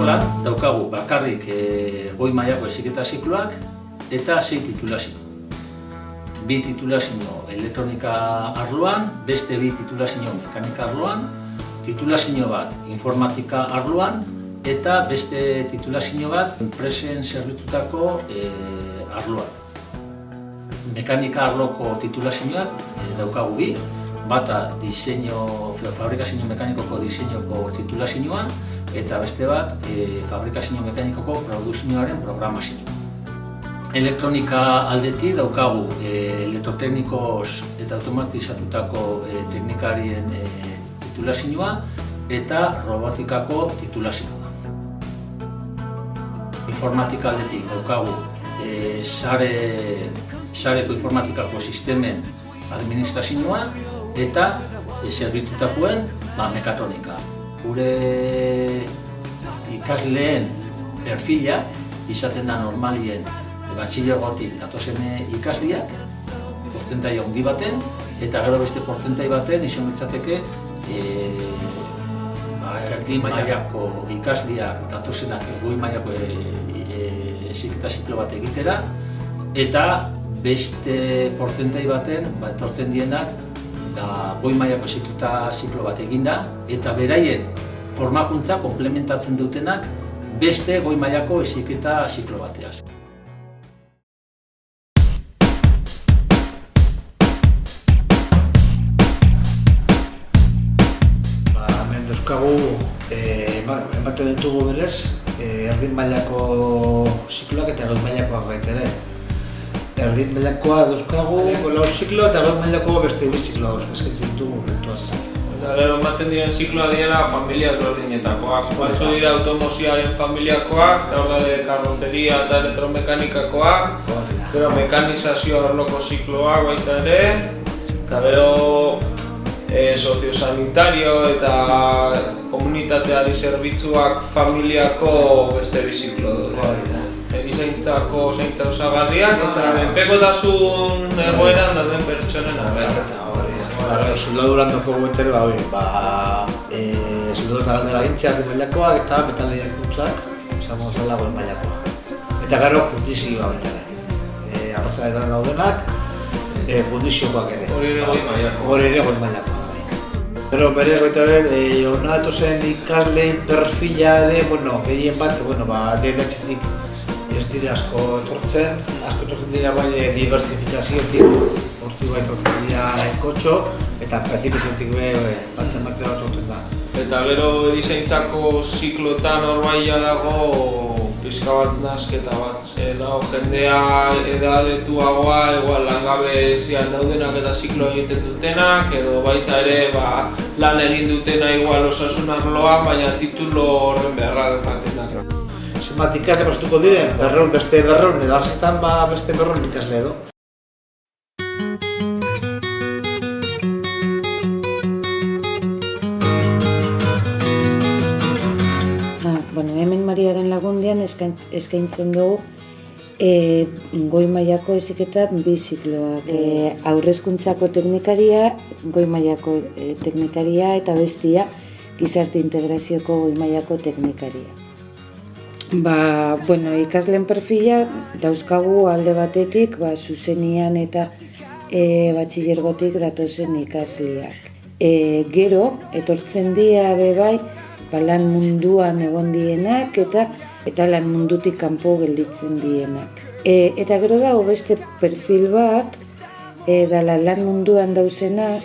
eskolan daukagu bakarrik goi mailako heziketa zikloak eta 6 titulazio. 2 titulazio elektronika arloan, beste 2 titulazio mekanika arloan, titulazio bat informatika arloan eta beste titulazio bat enpresen zerbitzutako arloan. Mekanika arloko titulazioak daukagu 2, bata fabrikazio mekanikoko diseinuko titulazioa eta beste bat fabrikazio mekanikoko produzioaren programazioa. Elektronika aldetik daukagu elektroteknikoz eta automatizatutako teknikarien titulazioa eta robotikako titulazioa. Informatika aldetik daukagu sareko informatikako sistemen administrazioa eta zerbitzutakoen mekatronika. Gure ikasleen perfila izaten da normalien batxilergotik datozen ikasleak, portzentai ongi baten, eta gero beste portzentai baten izan litzateke erdi mailako ikasleak datozenak goi mailako heziketa ziklo bat egitera, eta beste portzentai baten etortzen dienak goi mailako heziketa ziklo bat eginda, eta beraien formakuntza komplementatzen dutenak beste goi mailako heziketa ziklo bateaz. Hemen dauzkagu ematen ditugu berez erdin mailako zikloak eta goi mailakoak baita ere. Erdin mailakoa dauzkagu, lau ziklo eta goi mailako beste 2 ziklo eskatzen ditugu bertuaz. Eta gero ematen diren zikloa direla familia ezberdinetakoak. Batzu dira automozioaren familiakoak, eta hor daude karrozeria eta elektromekanikakoak, gero mekanizazio arloko zikloak baita ere, eta gero soziosanitario eta komunitateari zerbitzuak familiako beste 2 ziklo daude. Erizaintzako zaintza osagarriak eta menpekotasun egoeran dauden pertsonen artean. Soldaduran daukagu betere, soldadu eta galdera gintza erdin mailakoak eta metalean kutzak, izango zela goi mailakoa. Eta gero fundizioa betere. Arratzaetan daudenak, fundiziokoak ere. Hori ere goi mailakoa. Hori ere goi mailakoa. Pero berez baita ere, hona datozen ikasleen perfila ere, gehien bat, DBH-tik ez dira asko etortzen dira bai diversifikaziotik, hortik bai etortzen dira kotxo, eta praktikotik bat etortzen da. Eta gero erizaintzako ziklotan hor baia dago pixka bat nasketa bat. Jendea edadetuagoa, igual langabezian daudenak eta ziklo egiten dutenak, edo baita ere lan egin dutena igual osasun arloan, baina titulo horren beharra dukatenak. Zenbat ikasle pastuko diren, beste berrehun, edo arzetan beste berrehun ikasle edo. Hemen Mariaren Lagundian eskaintzen dugu goi mailako heziketa 2 zikloak. Haurreskuntzako teknikaria, goi mailako teknikaria eta bestia gizarte integrazioko goi mailako teknikaria. Ikasleen perfila dauzkagu alde batetik zuzenian eta batxilergotik datozen ikasleak. Gero, etortzen dira bebai lan munduan egon dienak eta lan mundutik kanpo gelditzen dienak. Eta gero dago beste perfil bat, dala lan munduan dauzenak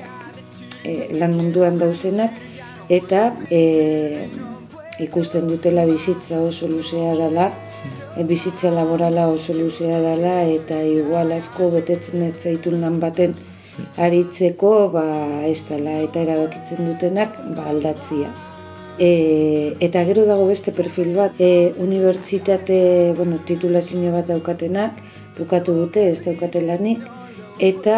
eta ikusten dutela bizitza oso luzea dela, bizitza laborala oso luzea dela eta igual asko betetzen ez zaitun lan baten aritzeko ez dela eta erabakitzen dutenak aldatzia. Eta gero dago beste perfil bat, unibertsitate titulazio bat daukatenak, bukatu dute ez daukate lanik, eta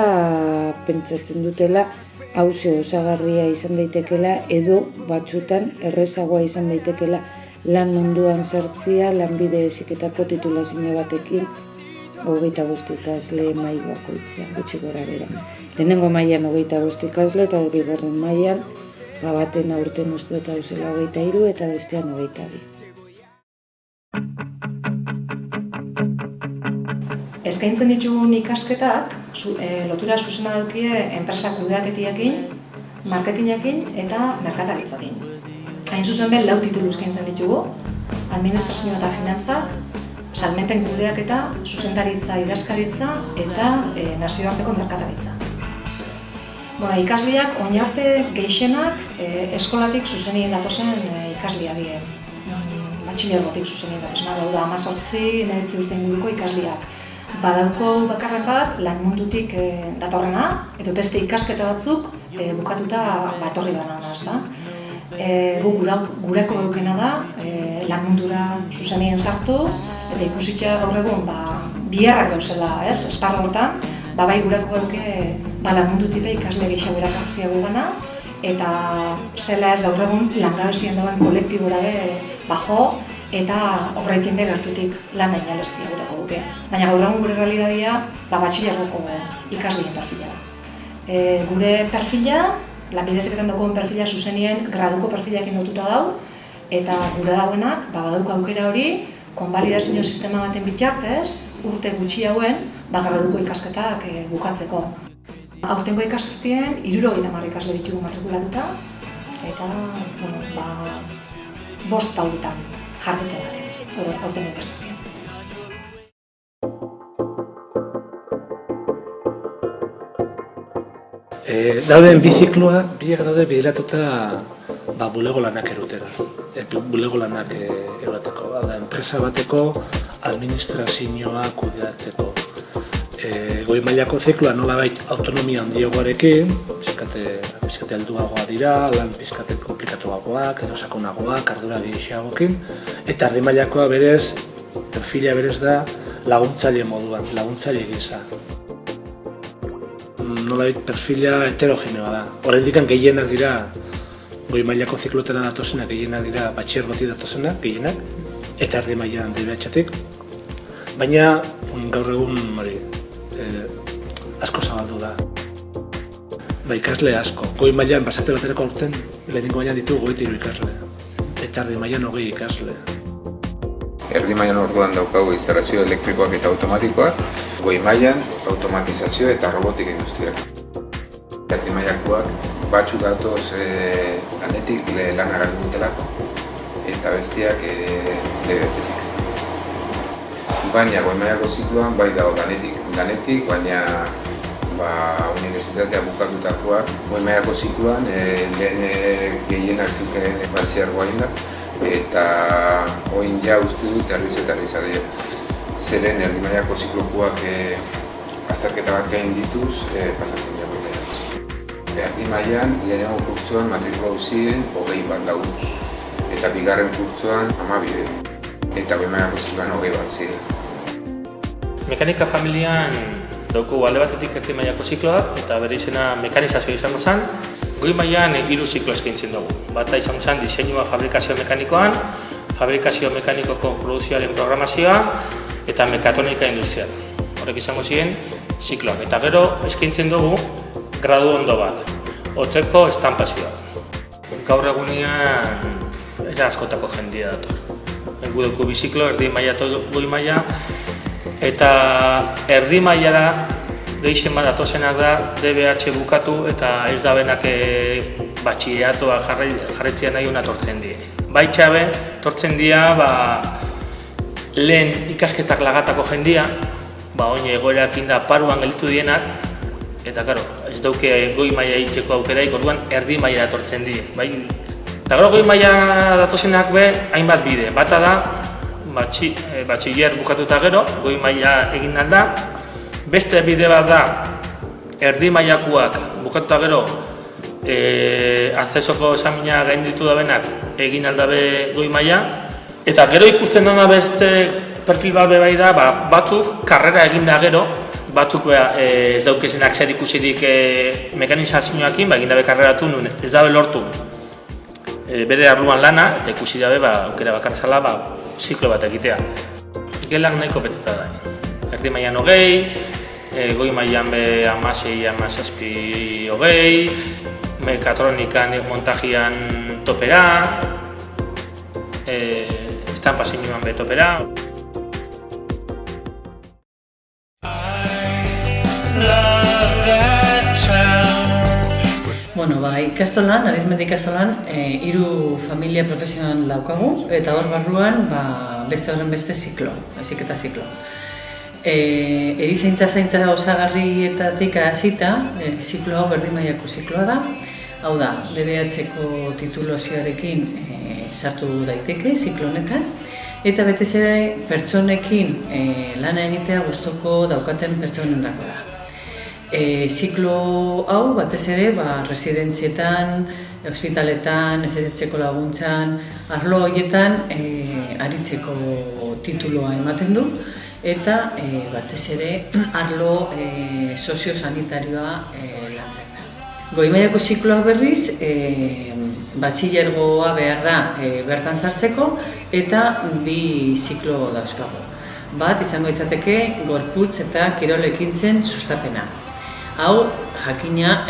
pentsatzen dutela hauze osagarria izan daitekela edo batzutan errezagoa izan daitekela lan munduan sartzea lanbide heziketako titulazio batekin 25 ikasle mahai bakoitzean, gutxi gora bera. Lehenengo mailan 25 ikasle eta bigarren mailan baten aurten uste dut hauzela 23 eta bestean 22. Eskaintzen ditugun ikasketak lotura zuzena daukie enpresa kudeaketarekin, marketingekin eta merkataritzarekin. Hain zuzen be, 4 titulu eskaintzen ditugu: administrazio eta finantzak, salmenten kudeaketa, zuzendaritza, idazkaritza eta nazioarteko merkataritza. Ikasleak orain arte gehienak eskolatik zuzenien datozen ikasleak dira. Batxilergotik zuzenien datozen, hau da 18-19 urte inguruko ikasleak. Badauko bakarren bat lan mundutik datorrena, edo beste ikasketa batzuk bukatuta etorri dena, ezta? Gureko daukena da lan mundura zuzenien sartu eta ikusitza gaur egun biharrak dauzela, esparru hortan, bai gureko dauke lan mundutik ikasle gehiago erakartzea gugana eta zela ez gaur egun langabezien dagoen kolektibora jo eta horrekin gertutik lan nahi alestia gureko duke. Baina gaur egun gure realitatea batxilergoko ikasleen perfila da. Gure perfila, lanbide heziketan daukagun perfila zuzenien graduko perfilakin lotuta dau eta gure dauenak badauka aukera hori konbalidazio sistema baten bitartez urte gutxi hauen graduko ikasketak bukatzeko. Aurtengo ikasturtean 70 ikasle ditugu matrikulatuta eta 5 taldetan jardute gara aurtengo ikasturtean. Dauden bizikloak bilak daude bideratuta bulego lanak erutera. Bulego lanak ebateko, enpresa bateko administrazioa kudeatzeko. Goi mailako zikloa nolabait autonomia handiagoarekin, pizkate altuagoa dira, lan pizkate komplikatuagoak, edo sakonagoak, ardura gehiagoekin, eta erdi mailakoa berez, perfila berez da laguntzaile moduan, laguntzaile gisa. Nolabait perfila heterogeneoa da. Oraindik gehienak dira, goi mailako ziklotera datozenak gehienak dira batxilergotik datozenak, gehienak, eta erdi mailan DBH-tik. Baina gaur egun asko zabaldu da. Ikasle asko. Goi mailan basate baterako aurten, lehenengo mailan ditugu 23 ikasle. Eta erdi mailan 20 ikasle. Erdi mailan orduan daukagu instalazio elektrikoak eta automatikoak, goi mailan automatizazio eta robotika industriak. Erdi mailakoak batzu datoz lanetik lana galdu dutelako eta bestiak DBH-tik. Baina goi mailako zikloan bai dago lanetik, baina unibertsitatea bukatutakoak goi mailako zikloan lehen gehienak zuken bantziargoa indak eta oin ja uste dut erriz eta erriz adea. Zeren erdi mailako ziklokoak azterketa bat gain dituz pasatzen da goi mailako zikloa. Erdi mailan lehenengo kurtzoan matrikula ziren 20 bat daude eta bigarren kurtzoan 12 eta goi mailako zikloan 20 bat ziren. Mekanika familian dauku alde batetik erdi mailako zikloak eta bere izena mekanizazioa izango zen. Goi mailan 3 ziklo eskaintzen dugu. Bata izango zen diseinua fabrikazio mekanikoan, fabrikazio mekanikoko produzioaren programazioa eta mekatronika industrial. Horrek izango ziren zikloak. Eta gero eskaintzen dugu gradu ondo bat, hotzeko estampazioa. Gaur egunean askotako jendia dator. Gu dugu bi ziklo, erdi maila eta goi maila, eta erdi mailara gehien bat datozenak da DBH bukatu eta ez da benak batxilleratoa jarretzea nahi hona tortzen die. Baitxabe, tortzen dira lehen ikasketak lagatako jendia, oin egoerakin da paruan gelditu dienak, eta karo, ez dauke goi maila egiteko aukeraik, orduan erdi maila tortzen die. Eta gero goi maila datozenak hainbat bide, bata da batxiller bukatuta gero, goi maila egin alda. Beste bide bat da, erdi mailakoak bukatuta gero akzesoko esamina gainditu dabenak egin aldabe goi maila. Eta gero ikusten dena beste perfil bat bai da, batzuk karrera egin da gero, batzuk ez daukezenak zer ikusirik mekanizazioakin, egin dabe karreratu nun ez dabe lortu bere arluan lana, eta ikusi dabe aukera bakar zala ziklo bat egitea. Gelak nahiko beteta da. Erdi mailan 20, goi mailan 16, 17, 20, mekatronikan montajian topera, estampa zinuan betopera. Bueno, ikastolan, Arizmendi ikastolan, 3 familia profesional daukagu, eta hor barruan beste horren beste ziklo, heziketa ziklo. Erizaintza zaintza osagarrietatik hasita, ziklo hau berdin mailako zikloa da. Hau da, DBH-ko titulazioarekin sartu daiteke ziklo honetan, eta betez ere pertsonekin lana egitea gustoko daukaten pertsonendako da. Ziklo hau batez ere residentzietan, ospitaletan, ezeretzeko laguntzan, arlo horietan aritzeko tituloa ematen du, eta batez ere arlo soziosanitarioa lantzen da. Goi mailako zikloa berriz, batxilergoa behar da bertan sartzeko, eta 2 ziklo dauzkagu. Bat izango itzateke gorputz eta kirol ekintzen sustapena. Hau, jakina,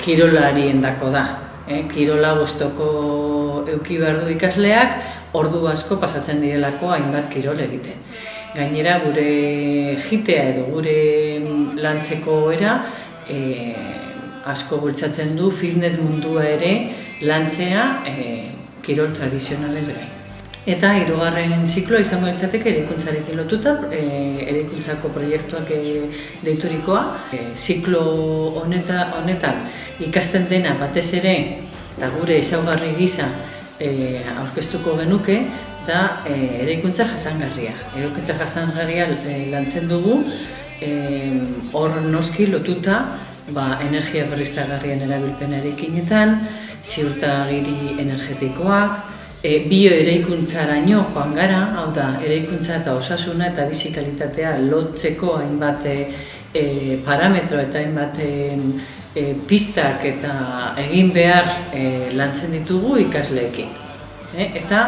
kirolariendako da. Kirola gustoko eduki behar du ikasleak, ordu asko pasatzen direlako hainbat kirol egiten. Gainera, gure jitea edo gure lantzeko era asko bultzatzen du fitness mundua ere lantzea kirol tradizionalez gain. Eta 3. zikloa izango litzateke eraikuntzarekin lotuta, eraikuntzako proiektuak deiturikoa. Ziklo honetan ikasten dena batez ere, eta gure ezaugarri gisa aurkeztuko genuke, da eraikuntza jasangarria. Eraikuntza jasangarria lantzen dugu, hor noski lotuta energia berriztagarrien erabilpenarekinetan, ziurtagiri energetikoak, bioeraikuntzaraino joan gara, hau da, eraikuntza eta osasuna eta bizi kalitatea lotzeko hainbat parametro eta hainbat pistak eta egin behar lantzen ditugu ikasleekin. Eta,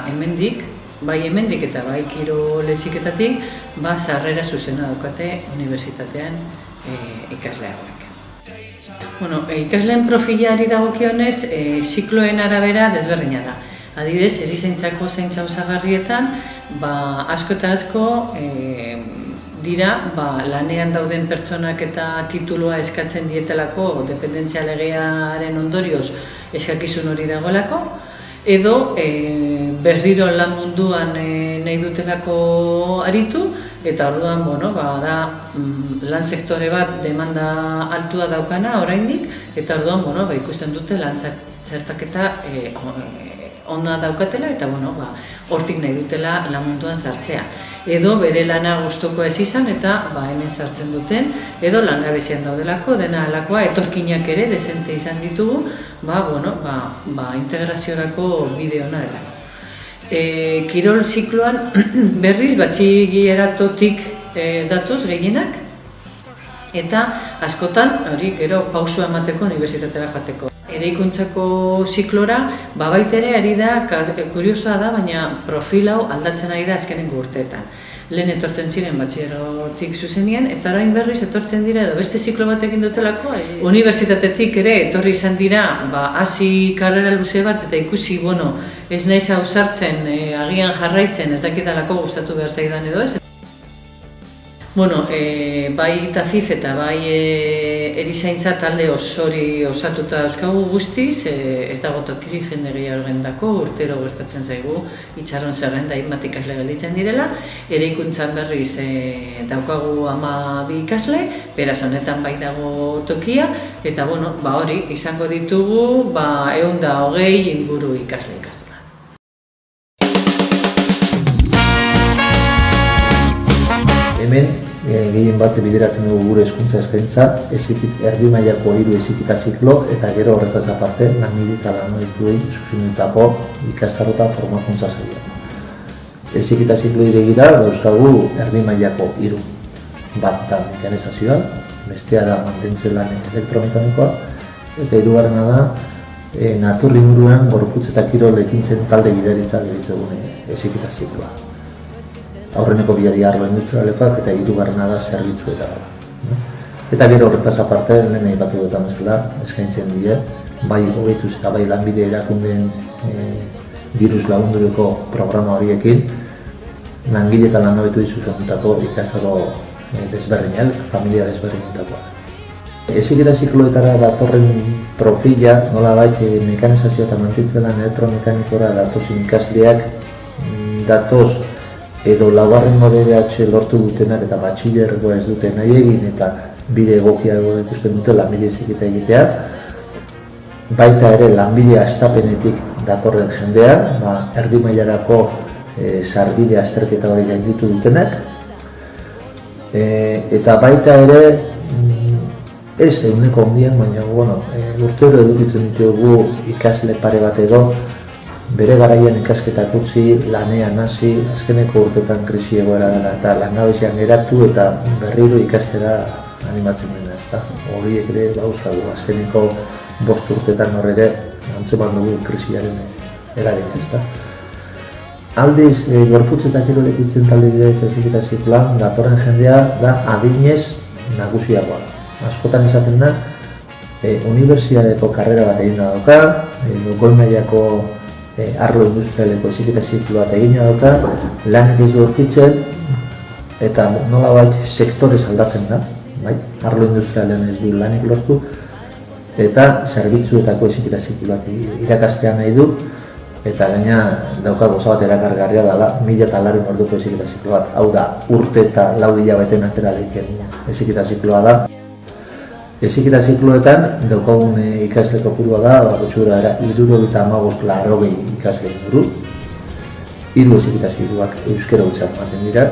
hemendik, bai hemendik eta bai kirol heziketatik, sarrera zuzena daukate unibertsitatean ikasleak. Ikasleen profilari dagokionez, zikloen arabera desberdina da. Adibidez, erizaintzako zaintza osagarrietan, asko eta asko dira lanean dauden pertsonak eta tituloa eskatzen dietelako dependentzia legearen ondorioz eskakizun hori dagoelako, edo berriro lan munduan nahi dutelako aritu, eta orduan, da lan sektore bat demanda altua daukana oraindik, eta orduan, ikusten dute lan zertaketa ona daukatela, eta hortik nahi dutela lan munduan sartzea. Edo bere lana gustuko ez izan, eta hemen sartzen duten, edo langabezian daudelako, dena alakoa, etorkinak ere dezente izan ditugu, integraziorako bide ona delako. Kirol zikloan berriz batxilleratotik datoz gehienak, eta askotan hori gero pausua emateko unibertsitatera jateko. Eraikuntzako ziklora baitere ari da, kuriosoa da, baina profil hau aldatzen ari da azkenengo urteetan. Lehen etortzen ziren batxillerotik zuzenien, eta orain berriz etortzen dira edo beste ziklo bat egin dutelako. Unibertsitatetik ere etorri izan dira, hasi karrera luze bat eta ikusi, ez naiz hau sartzen, agian jarraitzen, ez dakitalako gustatu behar zaidan edo ez. Bai Tafiz eta bai erizaintza talde osori osatuta euskagu guztiz, ez dago tokirik jende gehiago urtero gertatzen zaigu itxaron zerrenda hainbat ikasle gelditzen direla, eraikuntzan berriz daukagu 12 ikasle, beraz honetan bai dago tokia, eta hori izango ditugu 120 inguru ikasle ikastolan. Hemen, gehien bat bideratzen dugu gure hezkuntza eskaintza, erdi mailako 3 heziketa ziklo eta gero horretaz aparte lanbide eta langabetuei zuzendutako ikastaro eta formakuntza saioa. Heziketa zikloei begira dauzkagu erdi mailako 3. Bat da mekanizazioa, bestea da mantentze lan elektromekanikoa, eta 3. da natur inguruan gorputz eta kirol ekintzen talde gidaritza deritzegun heziketa zikloa. Aurreneko 2 arlo industrialekoak eta 3. da zerbitzueta. Eta gero horretaz aparte, lehen aipatu dutan bezala, eskaintzen die, bai hobetuz eta bai lanbide erakundeen diruz lagunduriko programa horiekin, langile eta langabetu zuzendutako ikastaro desberdinak, familia desberdinetakoak. Heziketa zikloetara datorren profila, nolabait mekanizazioa eta mantentzelan elektromekanikora datozen ikasleak, datoz edo laugarren DBH lortu dutenak eta batxilergoa ez dute nahi egin eta bide egokia ikusten dute lanbide heziketa egitea. Baita ere lanbide hastapenetik datorren jendea, erdi mailarako sarbide azterketa hori gainditu dutenak. Eta baita ere, ez eguneko ondian, baina urtero edukitzen ditugu ikasle pare bat edo, bere garaian ikasketak utzi, lanean hasi, azkeneko urtetan krisi egoera dela eta langabezian geratu eta berriro ikastera animatzen dena, ezta. Horiek ere dauzkagu, azkeneko 5 urtetan hor ere antzeman dugu krisiaren eragina, ezta. Aldiz, gorputz eta kirolek itzen talde bideratzen heziketa zikloan, datorren jendea da adinez nagusiagoa. Askotan izaten da, unibertsitateko karrera bat egin dauka, goi mailako arlo industrialeko heziketa ziklo bat egin dauka, lanik ez du aurkitzen eta nolabait sektorez aldatzen da, arlo industrialean ez du lanik lortu, eta zerbitzuetako heziketa ziklo bat irakastea nahi du, eta gaina dauka goza bat erakargarria dela 1000 orduko heziketa ziklo bat. Hau da, urte eta 4 hilabeten atera leiken heziketa zikloa da. Heziketa zikloetan daukagun ikasle kopurua da, gutxura era 75-80 ikasle inguru. 3 heziketa zikloak euskara hutsak ematen dira.